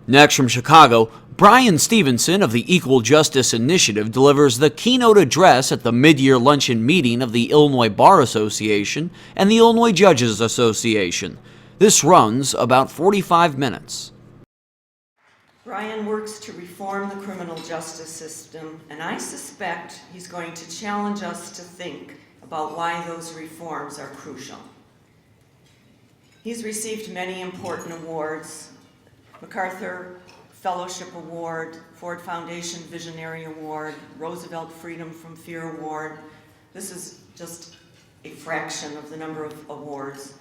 Next from Chicago, Bryan Stevenson of the Equal Justice Initiative delivers the keynote address at the mid-year luncheon meeting of the Illinois Bar Association and the Illinois Judges Association. This runs about 45 minutes. Bryan works to reform the criminal justice system, and I suspect he's going to challenge us to think about why those reforms are crucial. He's received many important awards: MacArthur Fellowship Award, Ford Foundation Visionary Award, Roosevelt Freedom from Fear Award. This is just a fraction of the number of awards.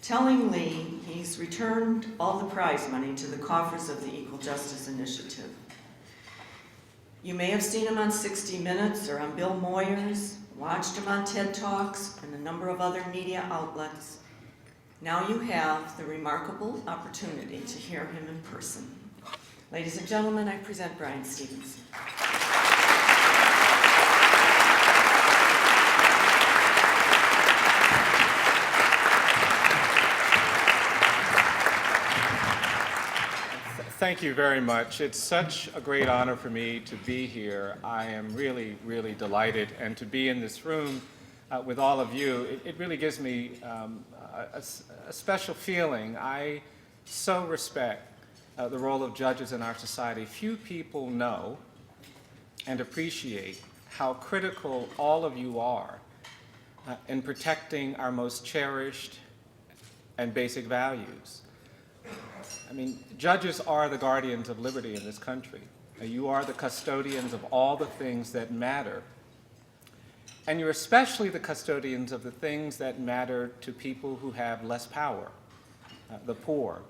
Tellingly, he's returned all the prize money to the coffers of the Equal Justice Initiative. You may have seen him on 60 Minutes or on Bill Moyers, watched him on TED Talks and a number of other media outlets. Now you have the remarkable opportunity to hear him in person. Ladies and gentlemen, I present Bryan Stevenson. Thank you very much. It's such a great honor for me to be here. I am really, really delighted, and to be in this room with all of you, it really gives me a special feeling. I so respect the role of judges in our society. Few people know and appreciate how critical all of you are in protecting our most cherished and basic values. I mean, judges are the guardians of liberty in this country. You are the custodians of all the things that matter. And you're especially the custodians of the things that matter to people who have less power, the poor,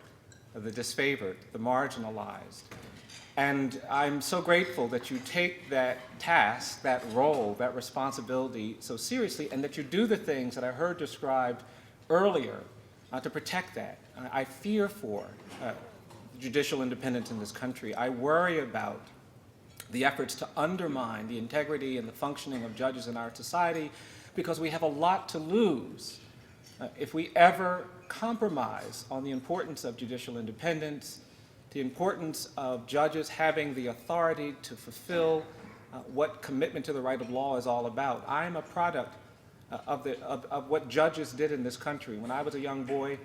the disfavored, the marginalized. And I'm so grateful that you take that task, that role, that responsibility so seriously, and that you do the things that I heard described earlier to protect that. I fear for judicial independence in this country. I worry about the efforts to undermine the integrity and the functioning of judges in our society, because we have a lot to lose if we ever compromise on the importance of judicial independence, the importance of judges having the authority to fulfill what commitment to the right of law is all about. I am a product of what judges did in this country. When I was a young boy,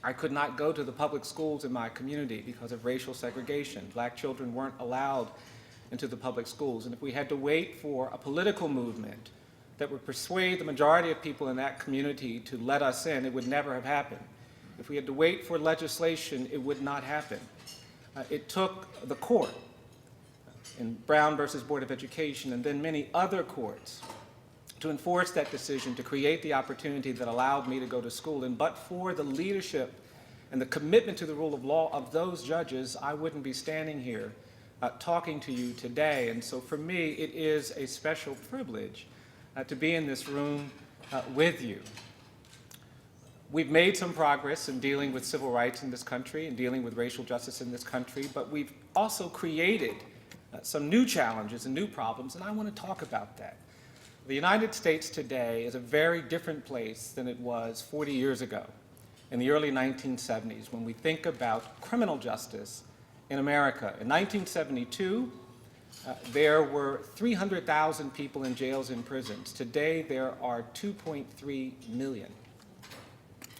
I could not go to the public schools in my community because of racial segregation. Black children weren't allowed into the public schools. And if we had to wait for a political movement that would persuade the majority of people in that community to let us in, it would never have happened. If we had to wait for legislation, it would not happen. It took the court in Brown versus Board of Education, and then many other courts, to enforce that decision, to create the opportunity that allowed me to go to school. And but for the leadership and the commitment to the rule of law of those judges, I wouldn't be standing here talking to you today. And so for me, it is a special privilege to be in this room with you. We've made some progress in dealing with civil rights in this country and dealing with racial justice in this country, but we've also created some new challenges and new problems, and I want to talk about that. The United States today is a very different place than it was 40 years ago, in the early 1970s, when we think about criminal justice in America. In 1972, there were 300,000 people in jails and prisons. Today, there are 2.3 million.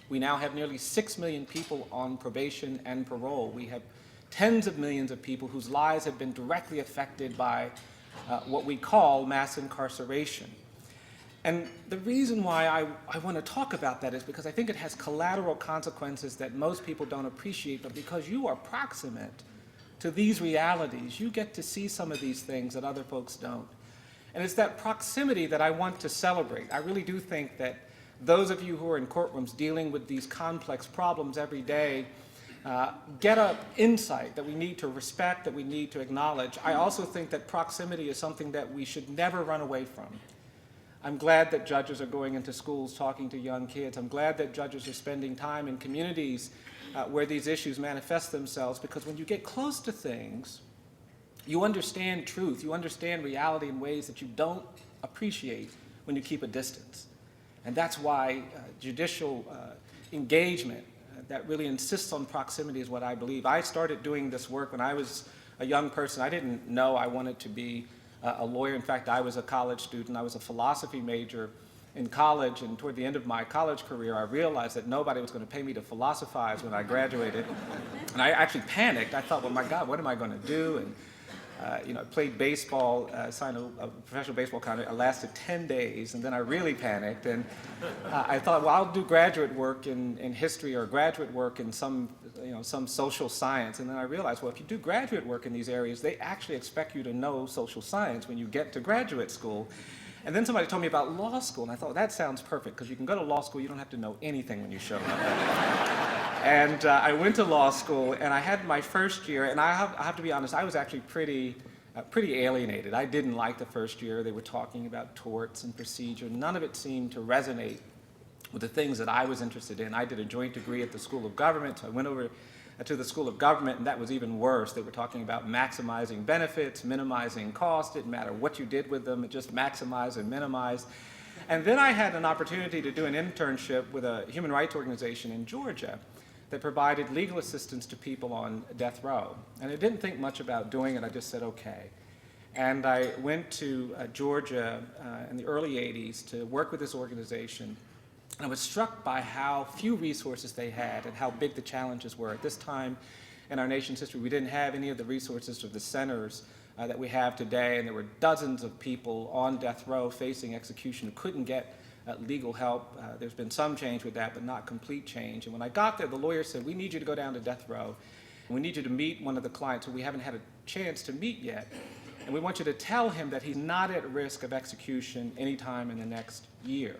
We now have nearly 6 million people on probation and parole. We have tens of millions of people whose lives have been directly affected by what we call mass incarceration. And the reason why I want to talk about that is because I think it has collateral consequences that most people don't appreciate, but because you are proximate to these realities, you get to see some of these things that other folks don't. And it's that proximity that I want to celebrate. I really do think that those of you who are in courtrooms dealing with these complex problems every day get an insight that we need to respect, that we need to acknowledge. I also think that proximity is something that we should never run away from. I'm glad that judges are going into schools talking to young kids. I'm glad that judges are spending time in communities where these issues manifest themselves, because when you get close to things, you understand truth, you understand reality in ways that you don't appreciate when you keep a distance. And that's why judicial engagement, that really insists on proximity is what I believe. I started doing this work when I was a young person. I didn't know I wanted to be a lawyer. In fact, I was a college student. I was a philosophy major in college, and toward the end of my college career, I realized that nobody was going to pay me to philosophize when I graduated. And I actually panicked. I thought, well, my God, what am I going to do? And I played baseball, signed a professional baseball contract. It lasted 10 days, and then I really panicked. And I thought, well, I'll do graduate work in history or graduate work in some social science. And then I realized, well, if you do graduate work in these areas, they actually expect you to know social science when you get to graduate school. And then somebody told me about law school, and I thought, that sounds perfect, because you can go to law school, you don't have to know anything when you show up. And I went to law school, and I had my first year, and I have to be honest, I was actually pretty alienated. I didn't like the first year. They were talking about torts and procedure. None of it seemed to resonate with the things that I was interested in. I did a joint degree at the School of Government, so I went over to the School of Government, and that was even worse. They were talking about maximizing benefits, minimizing costs. It didn't matter what you did with them, it just maximized and minimized. And then I had an opportunity to do an internship with a human rights organization in Georgia that provided legal assistance to people on death row. And I didn't think much about doing it, I just said, okay. And I went to Georgia in the early 80s to work with this organization. And I was struck by how few resources they had and how big the challenges were. At this time in our nation's history, we didn't have any of the resources or the centers that we have today, and there were dozens of people on death row facing execution who couldn't get legal help. There's been some change with that, but not complete change. And when I got there, the lawyer said, we need you to go down to death row, and we need you to meet one of the clients who we haven't had a chance to meet yet. And we want you to tell him that he's not at risk of execution anytime in the next year.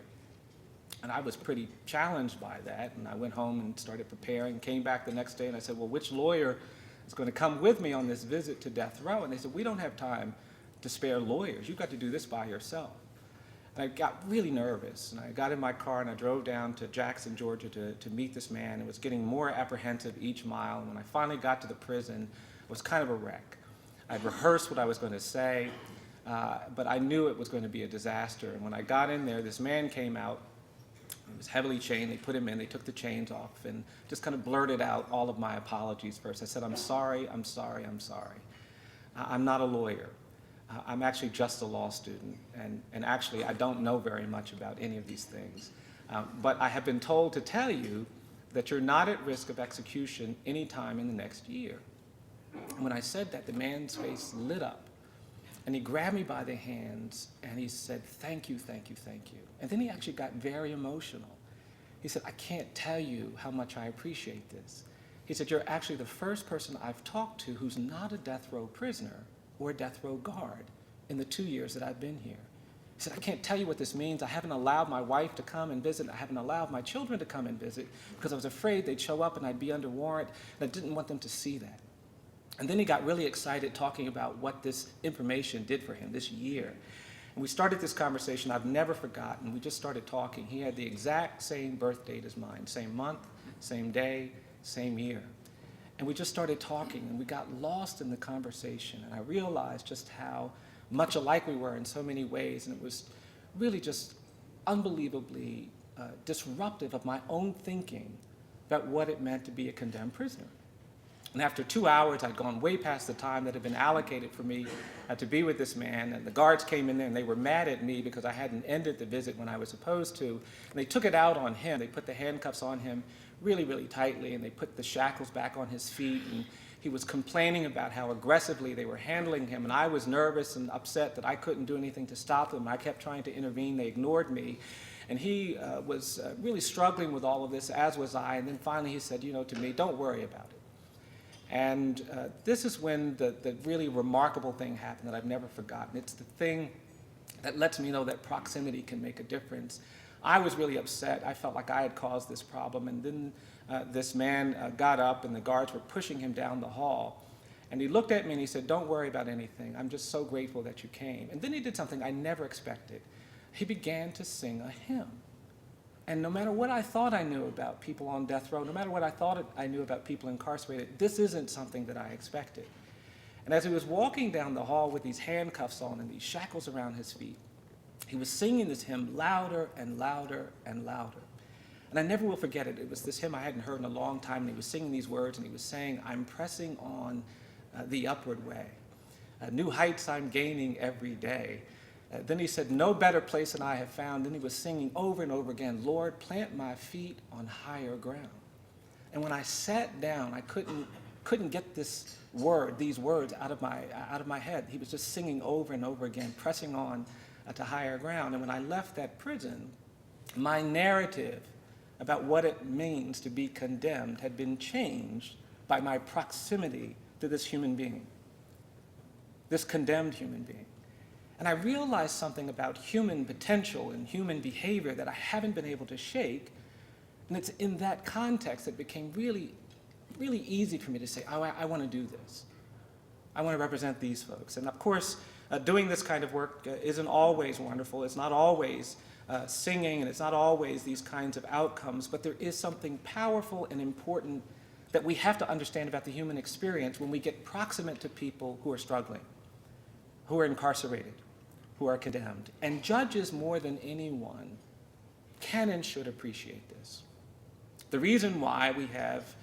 And I was pretty challenged by that, and I went home and started preparing, came back the next day, and I said, well, which lawyer is going to come with me on this visit to death row? And they said, we don't have time to spare lawyers. You've got to do this by yourself. And I got really nervous, and I got in my car and I drove down to Jackson, Georgia to meet this man. It was getting more apprehensive each mile, and when I finally got to the prison, it was kind of a wreck. I'd rehearsed what I was going to say, but I knew it was going to be a disaster. And when I got in there, this man came out. He was heavily chained. They put him in. They took the chains off and just kind of blurted out all of my apologies first. I said, I'm sorry, I'm sorry, I'm sorry. I'm not a lawyer. I'm actually just a law student. And actually, I don't know very much about any of these things. But I have been told to tell you that you're not at risk of execution anytime in the next year. And when I said that, the man's face lit up. And he grabbed me by the hands, and he said, thank you, thank you, thank you. And then he actually got very emotional. He said, I can't tell you how much I appreciate this. He said, you're actually the first person I've talked to who's not a death row prisoner or a death row guard in the 2 years that I've been here. He said, I can't tell you what this means. I haven't allowed my wife to come and visit. I haven't allowed my children to come and visit because I was afraid they'd show up and I'd be under warrant, and I didn't want them to see that. And then he got really excited talking about what this information did for him this year. And we started this conversation I've never forgotten. We just started talking. He had the exact same birth date as mine, same month, same day, same year. And we just started talking, and we got lost in the conversation. And I realized just how much alike we were in so many ways. And it was really just unbelievably disruptive of my own thinking about what it meant to be a condemned prisoner. And after 2 hours, I'd gone way past the time that had been allocated for me to be with this man. And the guards came in there, and they were mad at me because I hadn't ended the visit when I was supposed to. And they took it out on him. They put the handcuffs on him really, really tightly, and they put the shackles back on his feet. And he was complaining about how aggressively they were handling him. And I was nervous and upset that I couldn't do anything to stop them. I kept trying to intervene. They ignored me. And he was really struggling with all of this, as was I. And then finally he said, to me, don't worry about it. And this is when the really remarkable thing happened that I've never forgotten. It's the thing that lets me know that proximity can make a difference. I was really upset. I felt like I had caused this problem. And then this man got up, and the guards were pushing him down the hall. And he looked at me and he said, don't worry about anything. I'm just so grateful that you came. And then he did something I never expected. He began to sing a hymn. And no matter what I thought I knew about people on death row, no matter what I thought I knew about people incarcerated, this isn't something that I expected. And as he was walking down the hall with these handcuffs on and these shackles around his feet, he was singing this hymn louder and louder and louder. And I never will forget it. It was this hymn I hadn't heard in a long time, and he was singing these words, and he was saying, I'm pressing on the upward way. New heights I'm gaining every day. Then he said, no better place than I have found. Then he was singing over and over again, Lord, plant my feet on higher ground. And when I sat down, I couldn't get these words out of my head. He was just singing over and over again, pressing on to higher ground. And when I left that prison, my narrative about what it means to be condemned had been changed by my proximity to this human being, this condemned human being. And I realized something about human potential and human behavior that I haven't been able to shake. And it's in that context that it became really, really easy for me to say, oh, I want to do this. I want to represent these folks. And of course, doing this kind of work isn't always wonderful. It's not always singing, and it's not always these kinds of outcomes, but there is something powerful and important that we have to understand about the human experience when we get proximate to people who are struggling, who are incarcerated, who are condemned. And judges, more than anyone, can and should appreciate this. The reason why we have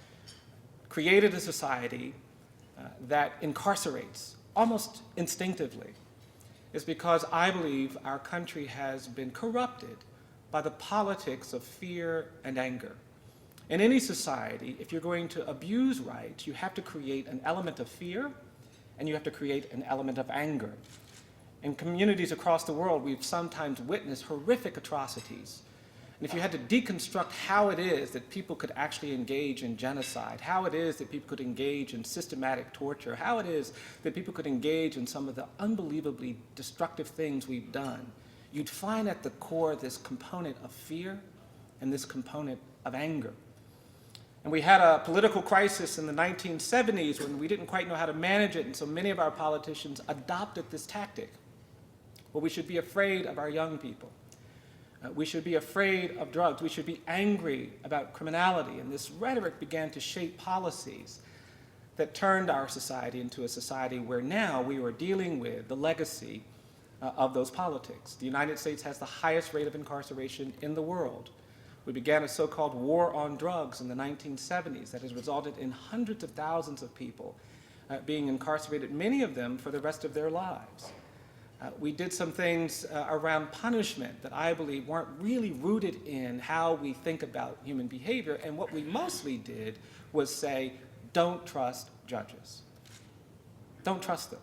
created a society that incarcerates almost instinctively is because I believe our country has been corrupted by the politics of fear and anger. In any society, if you're going to abuse rights, you have to create an element of fear and you have to create an element of anger. In communities across the world, we've sometimes witnessed horrific atrocities. And if you had to deconstruct how it is that people could actually engage in genocide, how it is that people could engage in systematic torture, how it is that people could engage in some of the unbelievably destructive things we've done, you'd find at the core this component of fear and this component of anger. And we had a political crisis in the 1970s when we didn't quite know how to manage it, and so many of our politicians adopted this tactic. Well, we should be afraid of our young people. We should be afraid of drugs. We should be angry about criminality. And this rhetoric began to shape policies that turned our society into a society where now we are dealing with the legacy of those politics. The United States has the highest rate of incarceration in the world. We began a so-called war on drugs in the 1970s that has resulted in hundreds of thousands of people being incarcerated, many of them for the rest of their lives. We did some things around punishment that I believe weren't really rooted in how we think about human behavior, and what we mostly did was say, don't trust judges. Don't trust them.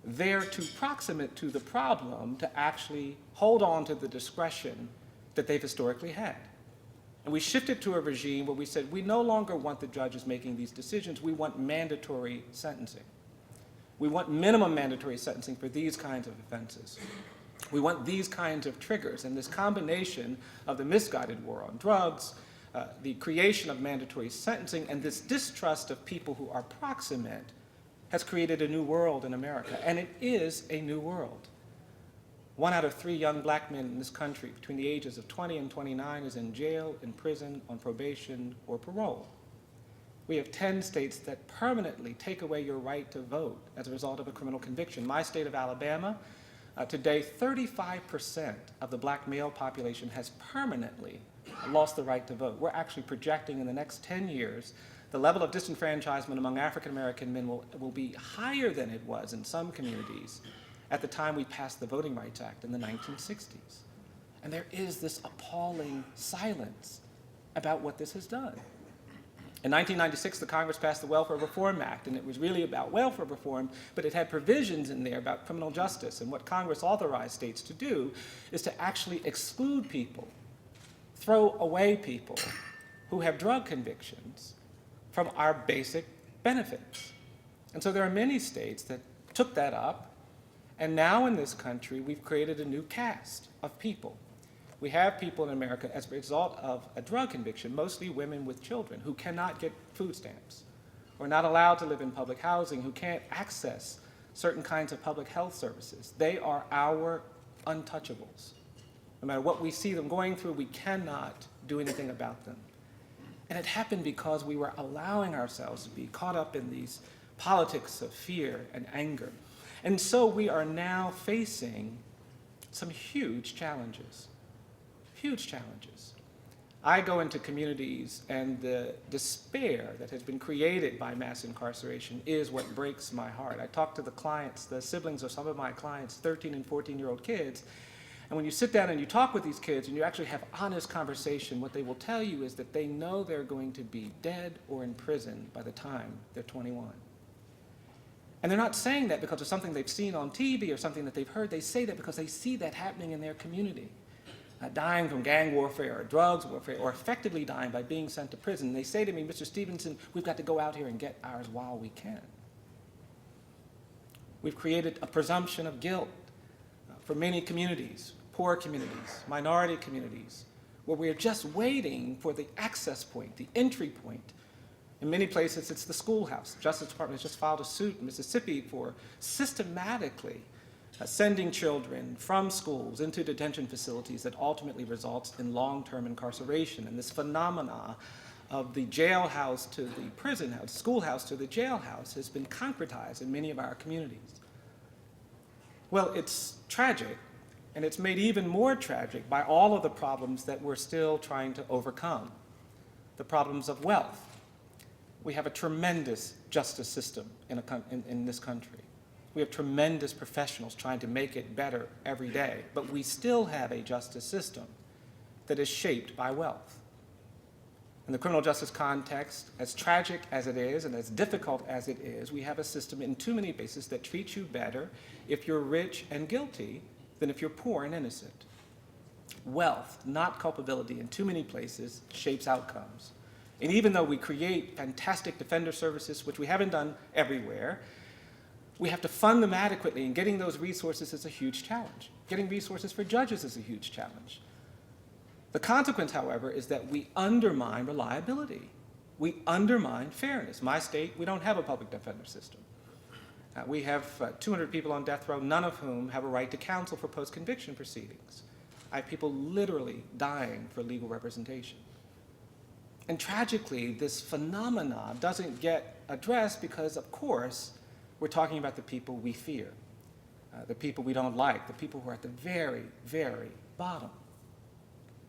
They're too proximate to the problem to actually hold on to the discretion that they've historically had. And we shifted to a regime where we said, we no longer want the judges making these decisions, we want mandatory sentencing. We want minimum mandatory sentencing for these kinds of offenses. We want these kinds of triggers, and this combination of the misguided war on drugs, the creation of mandatory sentencing, and this distrust of people who are proximate has created a new world in America, and it is a new world. 1 out of 3 young black men in this country between the ages of 20 and 29 is in jail, in prison, on probation, or parole. We have 10 states that permanently take away your right to vote as a result of a criminal conviction. My state of Alabama, today 35% of the black male population has permanently lost the right to vote. We're actually projecting in the next 10 years the level of disenfranchisement among African American men will be higher than it was in some communities at the time we passed the Voting Rights Act in the 1960s. And there is this appalling silence about what this has done. In 1996, the Congress passed the Welfare Reform Act, and it was really about welfare reform, but it had provisions in there about criminal justice. And what Congress authorized states to do is to actually exclude people, throw away people who have drug convictions from our basic benefits. And so there are many states that took that up, and now in this country, we've created a new caste of people. We have people in America as a result of a drug conviction, mostly women with children, who cannot get food stamps, or not allowed to live in public housing, who can't access certain kinds of public health services. They are our untouchables. No matter what we see them going through, we cannot do anything about them. And it happened because we were allowing ourselves to be caught up in these politics of fear and anger. And so we are now facing some huge challenges. Huge challenges. I go into communities, and the despair that has been created by mass incarceration is what breaks my heart. I talk to the clients, the siblings of some of my clients, 13 and 14-year-old kids, and when you sit down and you talk with these kids and you actually have honest conversation, what they will tell you is that they know they're going to be dead or in prison by the time they're 21. And they're not saying that because of something they've seen on TV or something that they've heard. They say that because they see that happening in their community. Dying from gang warfare or drugs warfare, or effectively dying by being sent to prison. And they say to me, Mr. Stevenson, we've got to go out here and get ours while we can. We've created a presumption of guilt for many communities, poor communities, minority communities, where we're just waiting for the access point, the entry point. In many places, it's the schoolhouse. The Justice Department has just filed a suit in Mississippi for systematically sending children from schools into detention facilities that ultimately results in long-term incarceration. And this phenomena of the jailhouse to the prison house, schoolhouse to the jailhouse, has been concretized in many of our communities. Well, it's tragic, and it's made even more tragic by all of the problems that we're still trying to overcome. The problems of wealth. We have a tremendous justice system in this country. We have tremendous professionals trying to make it better every day, but we still have a justice system that is shaped by wealth. In the criminal justice context, as tragic as it is and as difficult as it is, we have a system in too many places that treats you better if you're rich and guilty than if you're poor and innocent. Wealth, not culpability, in too many places shapes outcomes. And even though we create fantastic defender services, which we haven't done everywhere, we have to fund them adequately, and getting those resources is a huge challenge. Getting resources for judges is a huge challenge. The consequence, however, is that we undermine reliability. We undermine fairness. My state, we don't have a public defender system. We have 200 people on death row, none of whom have a right to counsel for post-conviction proceedings. I have people literally dying for legal representation. And tragically, this phenomena doesn't get addressed because, of course, we're talking about the people we fear, the people we don't like, the people who are at the very, very bottom.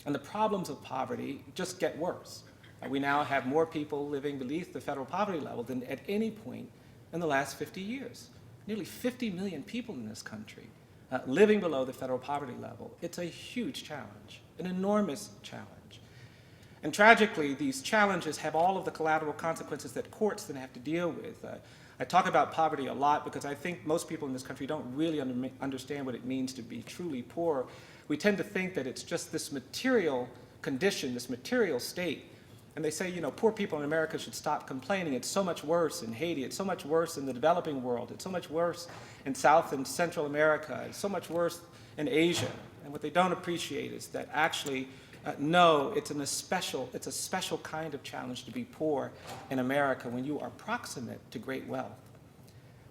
And the problems of poverty just get worse. We now have more people living beneath the federal poverty level than at any point in the last 50 years. Nearly 50 million people in this country living below the federal poverty level. It's a huge challenge, an enormous challenge. And tragically, these challenges have all of the collateral consequences that courts then have to deal with. I talk about poverty a lot because I think most people in this country don't really understand what it means to be truly poor. We tend to think that it's just this material condition, this material state. And they say, you know, poor people in America should stop complaining. It's so much worse in Haiti. It's so much worse in the developing world. It's so much worse in South and Central America. It's so much worse in Asia. And what they don't appreciate is that actually, no, it's a special kind of challenge to be poor in America when you are proximate to great wealth.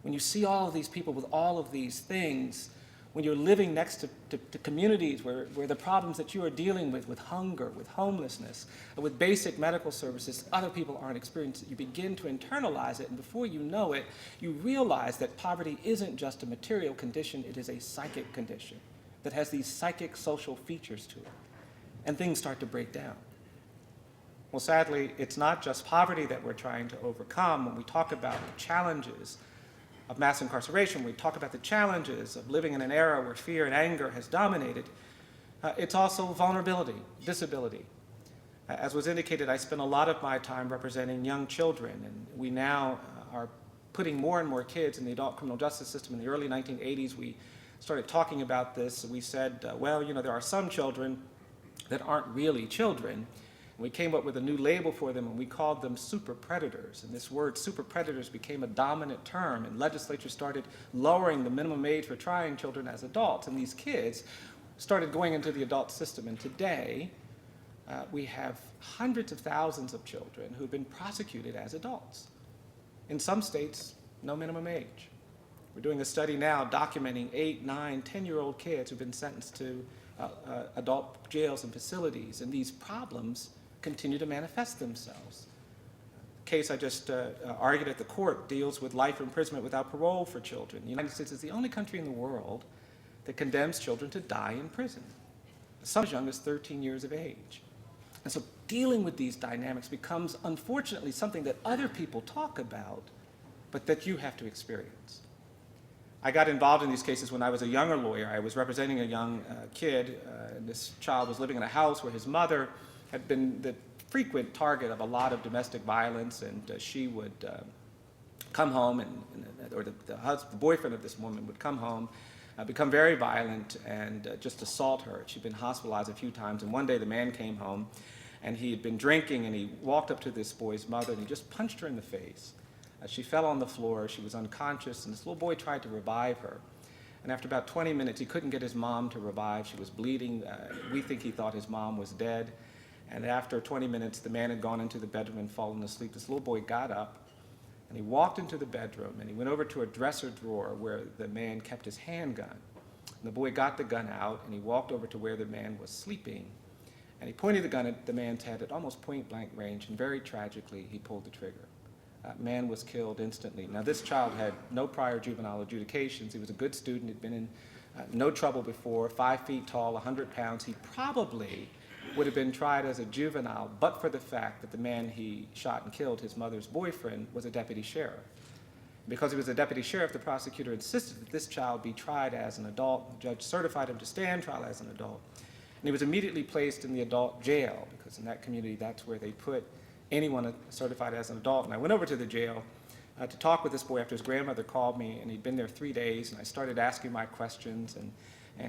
When you see all of these people with all of these things, when you're living next to communities where the problems that you are dealing with hunger, with homelessness, with basic medical services, other people aren't experiencing, you begin to internalize it, and before you know it, you realize that poverty isn't just a material condition, it is a psychic condition that has these psychic social features to it. And things start to break down. Well, sadly, it's not just poverty that we're trying to overcome. When we talk about the challenges of mass incarceration, we talk about the challenges of living in an era where fear and anger has dominated, it's also vulnerability, disability. As was indicated, I spend a lot of my time representing young children, and we now are putting more and more kids in the adult criminal justice system. In the early 1980s, we started talking about this. We said, well, you know, there are some children that aren't really children. And we came up with a new label for them, and we called them super predators. And this word super predators became a dominant term, and legislatures started lowering the minimum age for trying children as adults. And these kids started going into the adult system. And today, we have hundreds of thousands of children who've been prosecuted as adults. In some states, no minimum age. We're doing a study now documenting 8, 9, 10-year-old kids who've been sentenced to adult jails and facilities, and these problems continue to manifest themselves. The case I just argued at the court deals with life imprisonment without parole for children. The United States is the only country in the world that condemns children to die in prison, some as young as 13 years of age. And so dealing with these dynamics becomes, unfortunately, something that other people talk about, but that you have to experience. I got involved in these cases when I was a younger lawyer. I was representing a young kid. And this child was living in a house where his mother had been the frequent target of a lot of domestic violence, and she would come home, or the boyfriend of this woman would come home, become very violent, and just assault her. She'd been hospitalized a few times, and one day the man came home, and he had been drinking, and he walked up to this boy's mother, and he just punched her in the face. She fell on the floor, she was unconscious, and this little boy tried to revive her. And after about 20 minutes, he couldn't get his mom to revive. She was bleeding. We think he thought his mom was dead. And after 20 minutes, the man had gone into the bedroom and fallen asleep. This little boy got up, and he walked into the bedroom, and he went over to a dresser drawer where the man kept his handgun. And the boy got the gun out, and he walked over to where the man was sleeping, and he pointed the gun at the man's head at almost point-blank range, and very tragically, he pulled the trigger. Man was killed instantly. Now, this child had no prior juvenile adjudications. He was a good student, had been in no trouble before, 5 feet tall, 100 pounds. He probably would have been tried as a juvenile, but for the fact that the man he shot and killed, his mother's boyfriend, was a deputy sheriff. Because he was a deputy sheriff, the prosecutor insisted that this child be tried as an adult. The judge certified him to stand trial as an adult. And he was immediately placed in the adult jail, because in that community, that's where they put anyone certified as an adult. And I went over to the jail to talk with this boy after his grandmother called me, and he'd been there 3 days, and I started asking my questions. And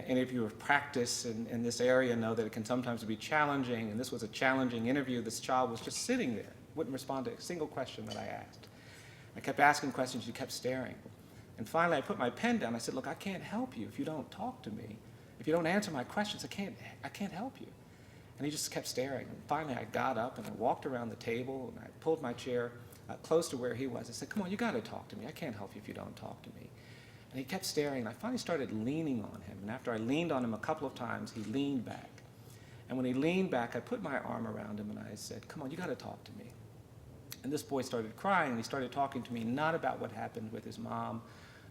any of you who have practiced in this area know that it can sometimes be challenging, and this was a challenging interview. This child was just sitting there, wouldn't respond to a single question that I asked. I kept asking questions, he kept staring. And finally, I put my pen down. I said, look, I can't help you if you don't talk to me. If you don't answer my questions, I can't help you. And he just kept staring. And finally, I got up and I walked around the table and I pulled my chair close to where he was. I said, come on, you got to talk to me. I can't help you if you don't talk to me. And he kept staring, and I finally started leaning on him. And after I leaned on him a couple of times, he leaned back. And when he leaned back, I put my arm around him and I said, come on, you got to talk to me. And this boy started crying, and he started talking to me not about what happened with his mom,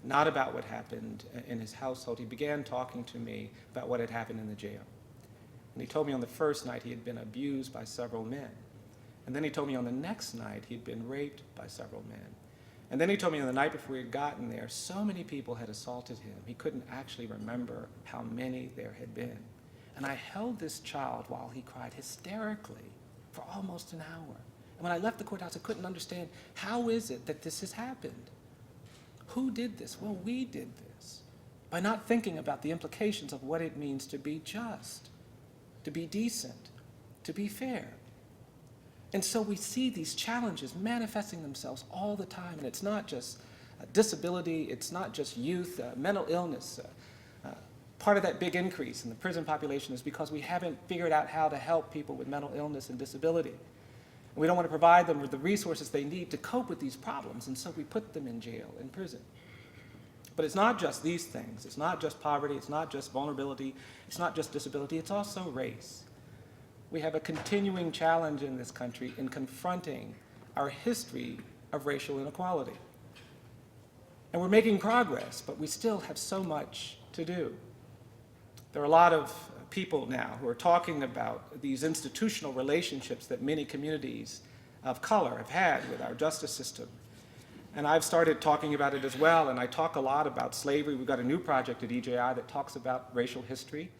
not about what happened in his household. He began talking to me about what had happened in the jail. And he told me on the first night he had been abused by several men. And then he told me on the next night he'd been raped by several men. And then he told me on the night before he had gotten there, so many people had assaulted him, he couldn't actually remember how many there had been. And I held this child while he cried hysterically for almost an hour. And when I left the courthouse, I couldn't understand, how is it that this has happened? Who did this? Well, we did this by not thinking about the implications of what it means to be just, to be decent, to be fair. And so we see these challenges manifesting themselves all the time, and it's not just disability, it's not just youth, mental illness. Part of that big increase in the prison population is because we haven't figured out how to help people with mental illness and disability. And we don't want to provide them with the resources they need to cope with these problems, and so we put them in jail, in prison. But it's not just these things. It's not just poverty, it's not just vulnerability, it's not just disability, it's also race. We have a continuing challenge in this country in confronting our history of racial inequality. And we're making progress, but we still have so much to do. There are a lot of people now who are talking about these institutional relationships that many communities of color have had with our justice system. And I've started talking about it as well, and I talk a lot about slavery. We've got a new project at EJI that talks about racial history.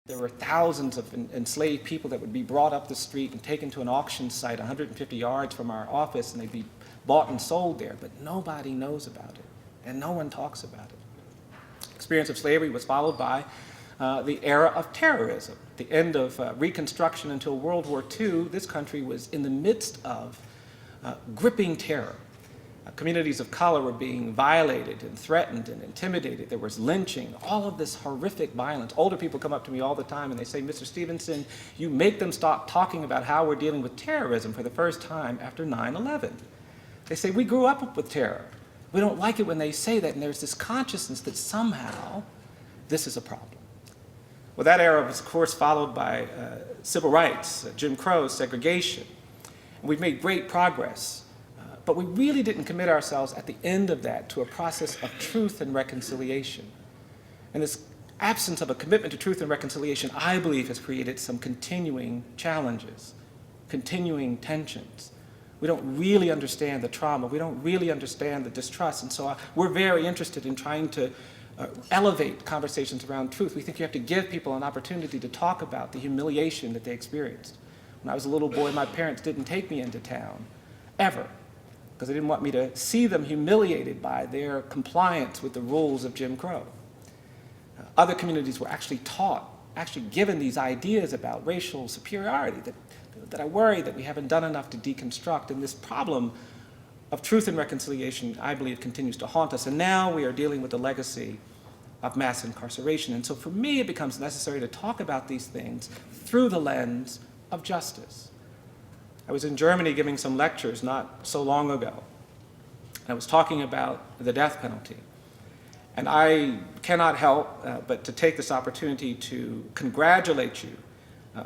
There were thousands of enslaved people that would be brought up the street and taken to an auction site 150 yards from our office, and they'd be bought and sold there, but nobody knows about it, and no one talks about it. Experience of slavery was followed by the era of terrorism. The end of Reconstruction until World War II, this country was in the midst of gripping terror. Communities of color were being violated and threatened and intimidated. There was lynching, all of this horrific violence. Older people come up to me all the time and they say, Mr. Stevenson, you make them stop talking about how we're dealing with terrorism for the first time after 9/11. They say, we grew up with terror. We don't like it when they say that, and there's this consciousness that somehow this is a problem. Well, that era was, of course, followed by civil rights, Jim Crow, segregation. And we've made great progress. But we really didn't commit ourselves at the end of that to a process of truth and reconciliation. And this absence of a commitment to truth and reconciliation, I believe, has created some continuing challenges. continuing tensions. We don't really understand the trauma. We don't really understand the distrust. And so we're very interested in trying to elevate conversations around truth. We think you have to give people an opportunity to talk about the humiliation that they experienced. When I was a little boy, my parents didn't take me into town, ever, because they didn't want me to see them humiliated by their compliance with the rules of Jim Crow. Other communities were actually taught, actually given these ideas about racial superiority that I worry that we haven't done enough to deconstruct. And this problem of truth and reconciliation, I believe, continues to haunt us. And now we are dealing with the legacy of mass incarceration. And so for me, it becomes necessary to talk about these things through the lens of justice. I was in Germany giving some lectures not so long ago. I was talking about the death penalty. And I cannot help but to take this opportunity to congratulate you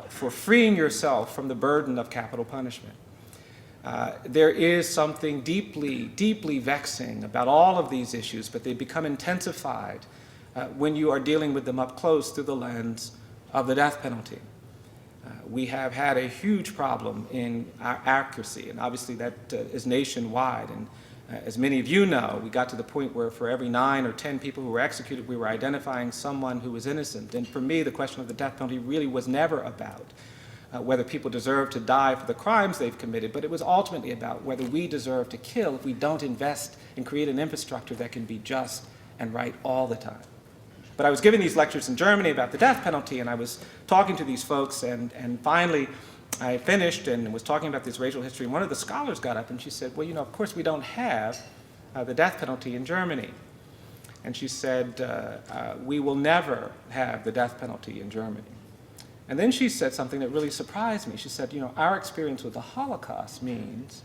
for freeing yourself from the burden of capital punishment. There is something deeply, deeply vexing about all of these issues, but they become intensified when you are dealing with them up close through the lens of the death penalty. We have had a huge problem in our accuracy, and obviously that is nationwide. And as many of you know, we got to the point where for every 9 or 10 people who were executed, we were identifying someone who was innocent. And for me, the question of the death penalty really was never about whether people deserve to die for the crimes they've committed, but it was ultimately about whether we deserve to kill if we don't invest and create an infrastructure that can be just and right all the time. But I was giving these lectures in Germany about the death penalty, and I was talking to these folks, and finally I finished and was talking about this racial history, and one of the scholars got up and she said, well, you know, of course we don't have the death penalty in Germany. And she said, we will never have the death penalty in Germany. And then she said something that really surprised me. She said, you know, our experience with the Holocaust means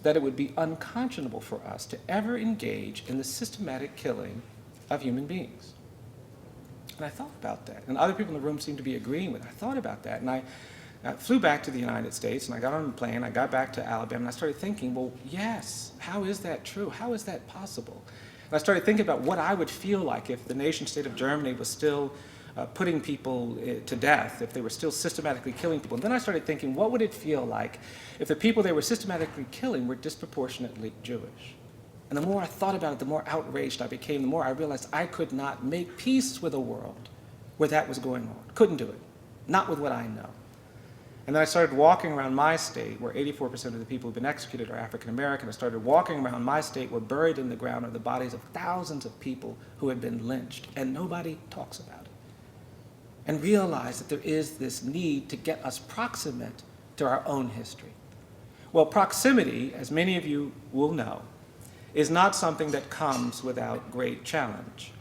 that it would be unconscionable for us to ever engage in the systematic killing of human beings. And I thought about that, and other people in the room seemed to be agreeing with it. I thought about that, and I flew back to the United States, and I got on a plane, I got back to Alabama, and I started thinking, well, yes, how is that true? How is that possible? And I started thinking about what I would feel like if the nation state of Germany was still putting people to death, if they were still systematically killing people. And then I started thinking, what would it feel like if the people they were systematically killing were disproportionately Jewish? And the more I thought about it, the more outraged I became, the more I realized I could not make peace with a world where that was going on. Couldn't do it. Not with what I know. And then I started walking around my state, where 84% of the people who've been executed are African American. I started walking around my state where buried in the ground are the bodies of thousands of people who had been lynched, and nobody talks about it. And realized that there is this need to get us proximate to our own history. Well, proximity, as many of you will know, is not something that comes without great challenge.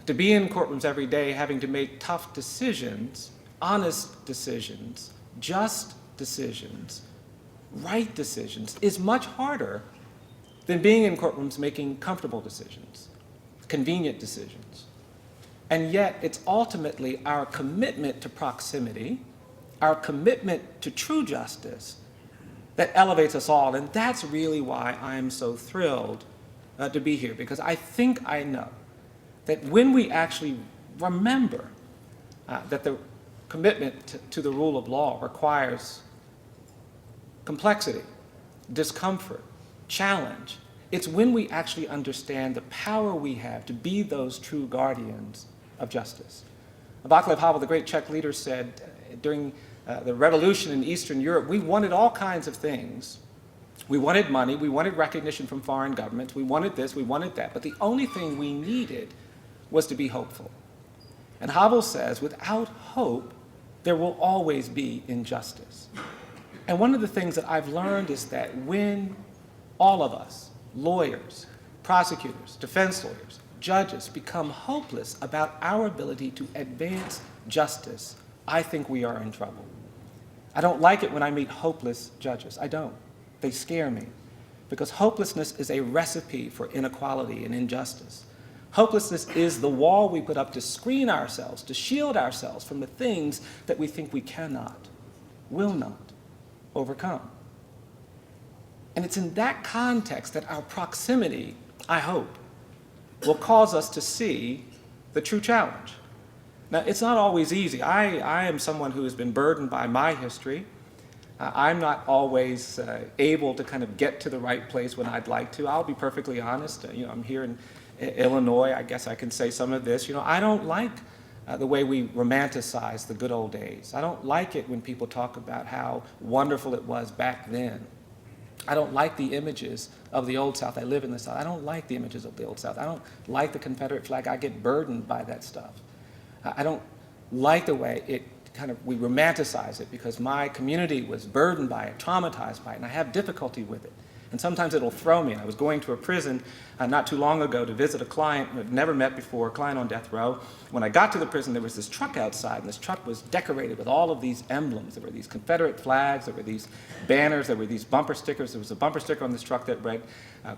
To be in courtrooms every day having to make tough decisions, honest decisions, just decisions, right decisions, is much harder than being in courtrooms making comfortable decisions, convenient decisions. And yet, it's ultimately our commitment to proximity, our commitment to true justice, that elevates us all. And that's really why I'm so thrilled to be here, because I think I know that when we actually remember that the commitment to the rule of law requires complexity, discomfort, challenge, it's when we actually understand the power we have to be those true guardians of justice. Václav Havel, the great Czech leader, said during the revolution in Eastern Europe, we wanted all kinds of things. We wanted money, we wanted recognition from foreign governments, we wanted this, we wanted that, but the only thing we needed was to be hopeful. And Havel says, without hope, there will always be injustice. And one of the things that I've learned is that when all of us, lawyers, prosecutors, defense lawyers, judges, become hopeless about our ability to advance justice, I think we are in trouble. I don't like it when I meet hopeless judges. I don't. They scare me, because hopelessness is a recipe for inequality and injustice. Hopelessness is the wall we put up to screen ourselves, to shield ourselves from the things that we think we cannot, will not overcome. And it's in that context that our proximity, I hope, will cause us to see the true challenge. Now, it's not always easy. I am someone who has been burdened by my history. I'm not always able to kind of get to the right place when I'd like to. I'll be perfectly honest. I'm here in Illinois. I guess I can say some of this. I don't like the way we romanticize the good old days. I don't like it when people talk about how wonderful it was back then. I don't like the images of the Old South. I live in the South. I don't like the images of the Old South. I don't like the Confederate flag. I get burdened by that stuff. I don't like the way we romanticize it, because my community was burdened by it, traumatized by it, and I have difficulty with it. And sometimes it'll throw me. And I was going to a prison not too long ago to visit a client who I'd never met before, a client on death row. When I got to the prison, there was this truck outside, and this truck was decorated with all of these emblems. There were these Confederate flags, there were these banners, there were these bumper stickers. There was a bumper sticker on this truck that read,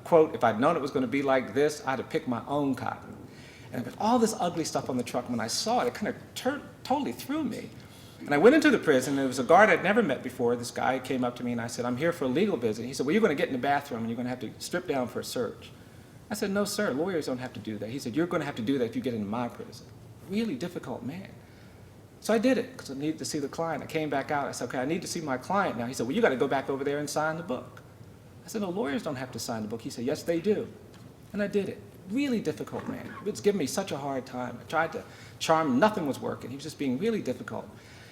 quote, "If I'd known it was going to be like this, I'd have picked my own cotton." And there was all this ugly stuff on the truck. When I saw it, it kind of totally threw me. And I went into the prison, and there was a guard I'd never met before. This guy came up to me, and I said, "I'm here for a legal visit." He said, "Well, you're going to get in the bathroom, and you're going to have to strip down for a search." I said, "No, sir, lawyers don't have to do that." He said, "You're going to have to do that if you get into my prison." Really difficult man. So I did it, because I needed to see the client. I came back out. I said, "Okay, I need to see my client now." He said, "Well, you got to go back over there and sign the book." I said, "No, lawyers don't have to sign the book." He said, "Yes, they do." And I did it. Really difficult man. He was giving me such a hard time. I tried to charm him. Nothing was working. He was just being really difficult.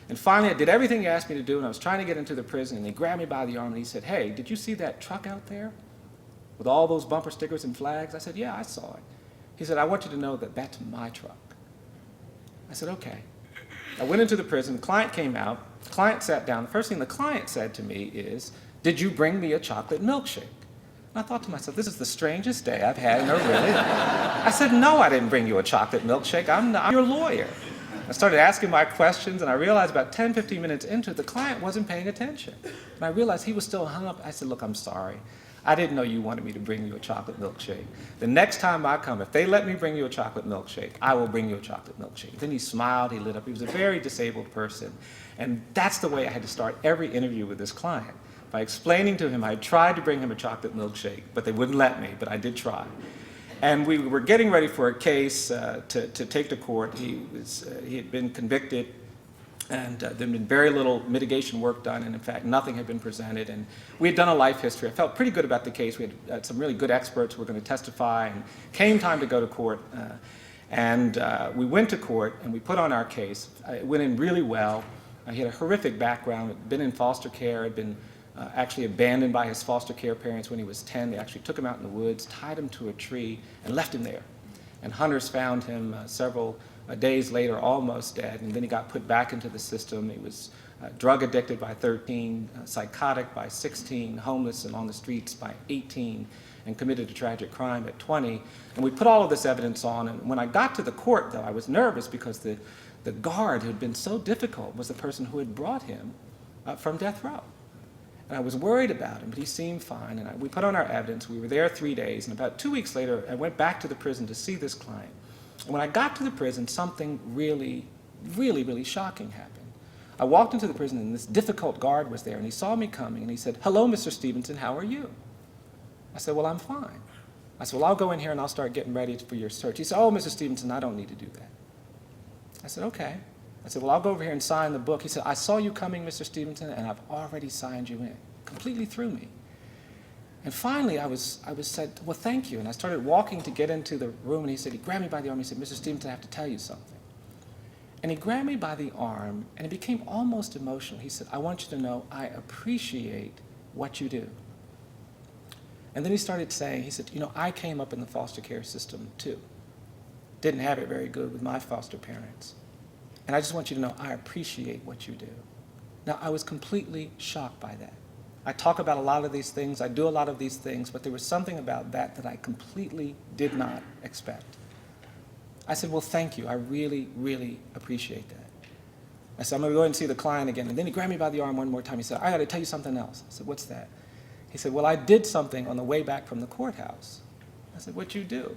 And finally, I did everything he asked me to do, and I was trying to get into the prison, and he grabbed me by the arm, and he said, "Hey, did you see that truck out there with all those bumper stickers and flags?" I said, "Yeah, I saw it." He said, "I want you to know that that's my truck." I said, "Okay." I went into the prison. The client came out. The client sat down. The first thing the client said to me is, "Did you bring me a chocolate milkshake?" And I thought to myself, this is the strangest day I've had. No, really? I said, "No, I didn't bring you a chocolate milkshake. I'm your lawyer." I started asking my questions, and I realized about 10, 15 minutes into it, the client wasn't paying attention. And I realized he was still hung up. I said, "Look, I'm sorry. I didn't know you wanted me to bring you a chocolate milkshake. The next time I come, if they let me bring you a chocolate milkshake, I will bring you a chocolate milkshake." Then he smiled, he lit up. He was a very disabled person. And that's the way I had to start every interview with this client, by explaining to him I tried to bring him a chocolate milkshake, but they wouldn't let me, but I did try. And we were getting ready for a case to take to court. He had been convicted, and there had been very little mitigation work done, and in fact, nothing had been presented. And we had done a life history. I felt pretty good about the case. We had some really good experts who were going to testify, and came time to go to court. We went to court, and we put on our case. It went in really well. He had a horrific background, had been in foster care, had been actually abandoned by his foster care parents when he was 10. They actually took him out in the woods, tied him to a tree, and left him there. And hunters found him several days later, almost dead, and then he got put back into the system. He was drug addicted by 13, psychotic by 16, homeless and on the streets by 18, and committed a tragic crime at 20. And we put all of this evidence on, and when I got to the court, though, I was nervous because the guard who had been so difficult was the person who had brought him from death row. And I was worried about him, but he seemed fine. And we put on our evidence. We were there 3 days. And about 2 weeks later, I went back to the prison to see this client. And when I got to the prison, something really, really, really shocking happened. I walked into the prison, and this difficult guard was there. And he saw me coming, and he said, "Hello, Mr. Stevenson, how are you?" I said, "Well, I'm fine." I said, "Well, I'll go in here, and I'll start getting ready for your search." He said, "Oh, Mr. Stevenson, I don't need to do that." I said, "Okay." I said, "Well, I'll go over here and sign the book." He said, "I saw you coming, Mr. Stevenson, and I've already signed you in." Completely threw me. And finally, I was said, "Well, thank you." And I started walking to get into the room, and he grabbed me by the arm. He said, "Mr. Stevenson, I have to tell you something." And he grabbed me by the arm, and it became almost emotional. He said, "I want you to know I appreciate what you do." And then he started saying, he said, "I came up in the foster care system, too. Didn't have it very good with my foster parents. And I just want you to know I appreciate what you do." Now, I was completely shocked by that. I talk about a lot of these things, I do a lot of these things, but there was something about that I completely did not expect. I said, "Well, thank you. I really, really appreciate that." I said, "I'm going to go ahead and see the client again." And then he grabbed me by the arm one more time. He said, "I got to tell you something else." I said, "What's that?" He said, "Well, I did something on the way back from the courthouse." I said, "What'd you do?"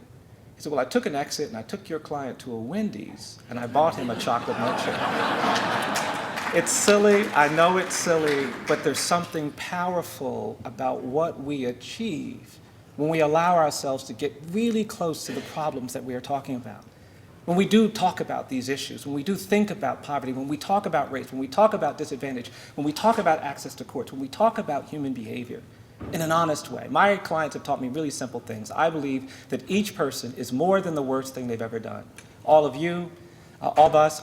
He said, "Well, I took an exit, and I took your client to a Wendy's, and I bought him a chocolate milkshake." It's silly, I know it's silly, but there's something powerful about what we achieve when we allow ourselves to get really close to the problems that we are talking about. When we do talk about these issues, when we do think about poverty, when we talk about race, when we talk about disadvantage, when we talk about access to courts, when we talk about human behavior in an honest way. My clients have taught me really simple things. I believe that each person is more than the worst thing they've ever done. All of you, all of us.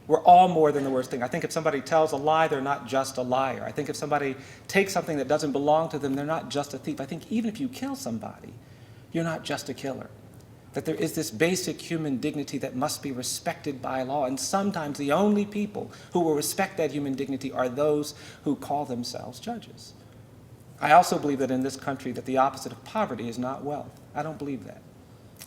We're all more than the worst thing. I think if somebody tells a lie, they're not just a liar. I think if somebody takes something that doesn't belong to them, they're not just a thief. I think even if you kill somebody, you're not just a killer. That there is this basic human dignity that must be respected by law, and sometimes the only people who will respect that human dignity are those who call themselves judges. I also believe that in this country that the opposite of poverty is not wealth. I don't believe that.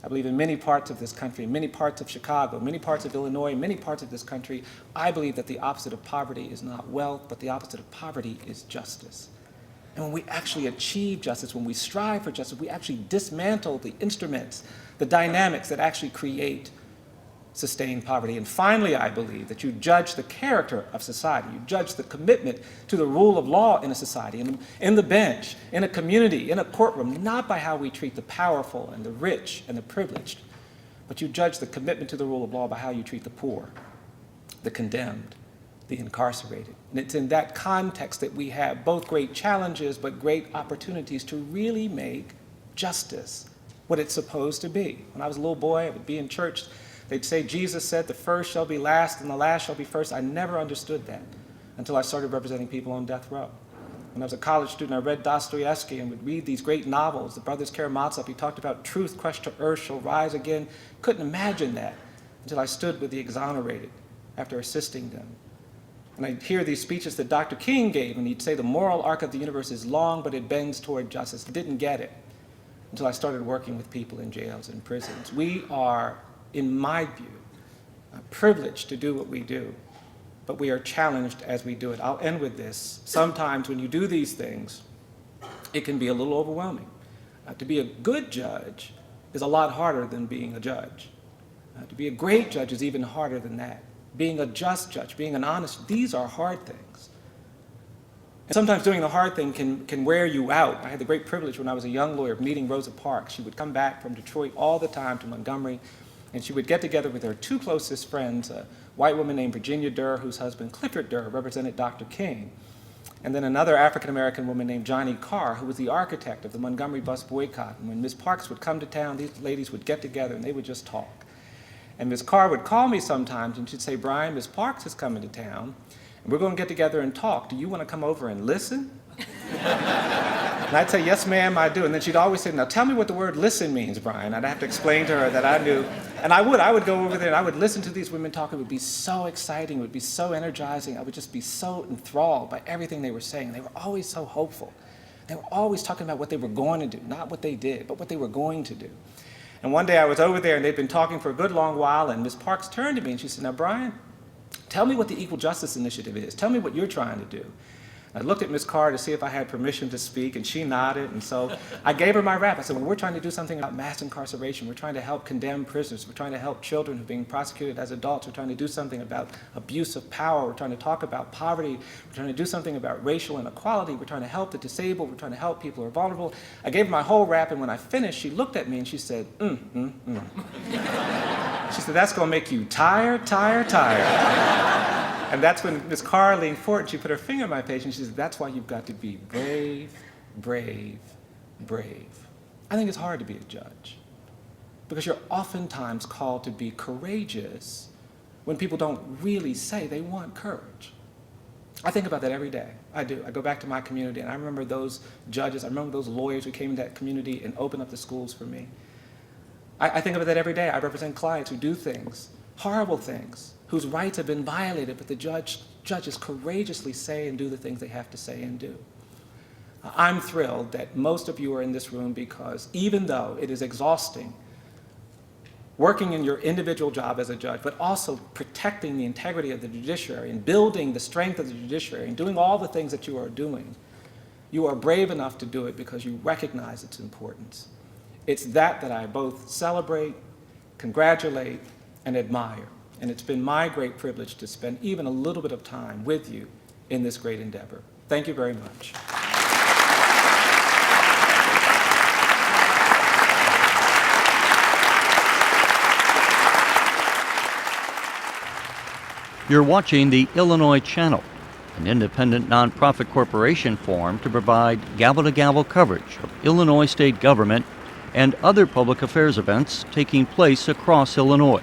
I believe in many parts of this country, many parts of Chicago, many parts of Illinois, many parts of this country, I believe that the opposite of poverty is not wealth, but the opposite of poverty is justice. And when we actually achieve justice, when we strive for justice, we actually dismantle the instruments, the dynamics that actually create sustained poverty. And finally, I believe that you judge the character of society. You judge the commitment to the rule of law in a society, in the bench, in a community, in a courtroom, not by how we treat the powerful and the rich and the privileged, but you judge the commitment to the rule of law by how you treat the poor, the condemned, the incarcerated. And it's in that context that we have both great challenges but great opportunities to really make justice what it's supposed to be. When I was a little boy, I would be in church. They'd say, Jesus said, the first shall be last and the last shall be first. I never understood that until I started representing people on death row. When I was a college student, I read Dostoevsky and would read these great novels. The Brothers Karamazov, he talked about truth crushed to earth shall rise again. Couldn't imagine that until I stood with the exonerated after assisting them. And I'd hear these speeches that Dr. King gave, and he'd say the moral arc of the universe is long, but it bends toward justice. Didn't get it until I started working with people in jails and prisons. We are, in my view, privileged to do what we do, but we are challenged as we do it. I'll end with this. Sometimes when you do these things, it can be a little overwhelming. To be a good judge is a lot harder than being a judge. To be a great judge is even harder than that. Being a just judge, being an honest, these are hard things. And sometimes doing the hard thing can wear you out. I had the great privilege when I was a young lawyer of meeting Rosa Parks. She would come back from Detroit all the time to Montgomery, and she would get together with her two closest friends, a white woman named Virginia Durr, whose husband Clifford Durr represented Dr. King, and then another African-American woman named Johnny Carr, who was the architect of the Montgomery bus boycott. And when Ms. Parks would come to town, these ladies would get together and they would just talk. And Ms. Carr would call me sometimes and she'd say, Bryan, Ms. Parks is coming to town, and we're going to get together and talk. Do you want to come over and listen? And I'd say, yes, ma'am, I do. And then she'd always say, now tell me what the word listen means, Bryan. I'd have to explain to her that I knew. And I would go over there and I would listen to these women talk. It would be so exciting. It would be so energizing. I would just be so enthralled by everything they were saying. They were always so hopeful. They were always talking about what they were going to do, not what they did, but what they were going to do. And one day I was over there and they'd been talking for a good long while, and Ms. Parks turned to me and she said, now, Bryan, tell me what the Equal Justice Initiative is. Tell me what you're trying to do. I looked at Ms. Carr to see if I had permission to speak, and she nodded, and so I gave her my rap. I said, well, we're trying to do something about mass incarceration. We're trying to help condemned prisoners. We're trying to help children who are being prosecuted as adults. We're trying to do something about abuse of power. We're trying to talk about poverty. We're trying to do something about racial inequality. We're trying to help the disabled. We're trying to help people who are vulnerable. I gave her my whole rap, and when I finished, she looked at me and she said, She said, that's going to make you tired. And that's when Ms. Carr leaned forward and she put her finger on my page and she said, that's why you've got to be brave, brave, brave. I think it's hard to be a judge because you're oftentimes called to be courageous when people don't really say they want courage. I think about that every day. I do. I go back to my community and I remember those judges, I remember those lawyers who came into that community and opened up the schools for me. I think about that every day. I represent clients who do things, horrible things, whose rights have been violated, but the judges courageously say and do the things they have to say and do. I'm thrilled that most of you are in this room because even though it is exhausting working in your individual job as a judge, but also protecting the integrity of the judiciary and building the strength of the judiciary and doing all the things that you are doing, you are brave enough to do it because you recognize its importance. It's that I both celebrate, congratulate, and admire. And it's been my great privilege to spend even a little bit of time with you in this great endeavor. Thank you very much. You're watching the Illinois Channel, an independent nonprofit corporation formed to provide gavel-to-gavel coverage of Illinois state government and other public affairs events taking place across Illinois.